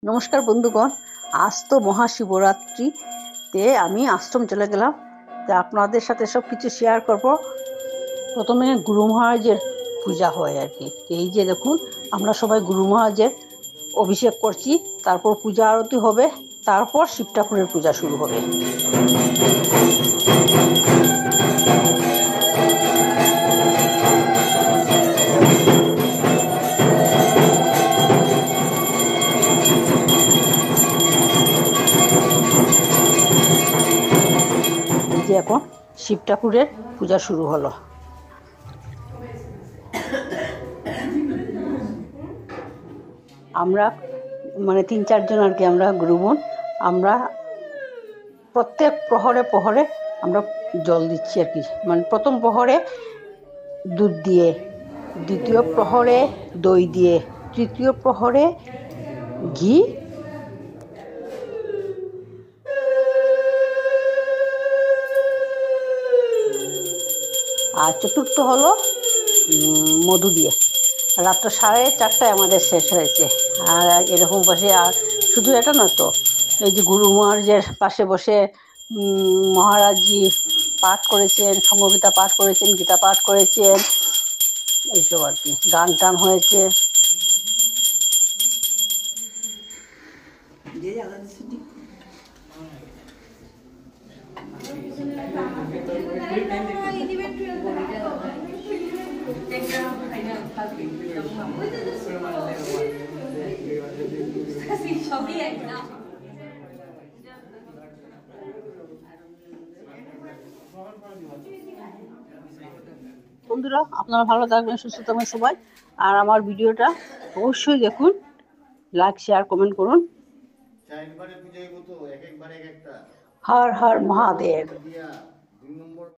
নমস্কার বন্ধুগণ, আজ তো মহাশিবরাত্রিতে আমি আশ্রম চলে গেলাম। তা আপনাদের সাথে সব কিছু শেয়ার করব। প্রথমে গুরু মহারাজের পূজা হয় আর কি। এই যে দেখুন, আমরা সবাই গুরু মহারাজের অভিষেক করছি, তারপর পূজা আরতি হবে, তারপর শিব ঠাকুরের পূজা শুরু হবে। যে এখন শিব ঠাকুরের পূজা শুরু হলো। আমরা মানে 3-4 জন আর কি, আমরা গুরুবোন, আমরা প্রত্যেক প্রহরে প্রহরে আমরা জল দিচ্ছি আর কি। মানে প্রথম প্রহরে দুধ দিয়ে, দ্বিতীয় প্রহরে দই দিয়ে, তৃতীয় প্রহরে ঘি, আর চতুর্থ হলো মধু দিয়ে। রাত্র 4:30টায় আমাদের শেষ হয়েছে। আর এরকম বসে, আর শুধু এটা না তো, এই যে গুরু মহারাজের পাশে বসে মহারাজজি পাঠ করেছেন, সংঘগীতা পাঠ করেছেন, গীতা পাঠ করেছেন, এইসব আর কি, গান টান হয়েছে। বন্ধুরা, আপনারা ভালো থাকবেন, সুস্থ থাকবেন সবাই। আর আমার ভিডিওটা অবশ্যই দেখুন, লাইক শেয়ার কমেন্ট করুন। হর হর মহাদেব।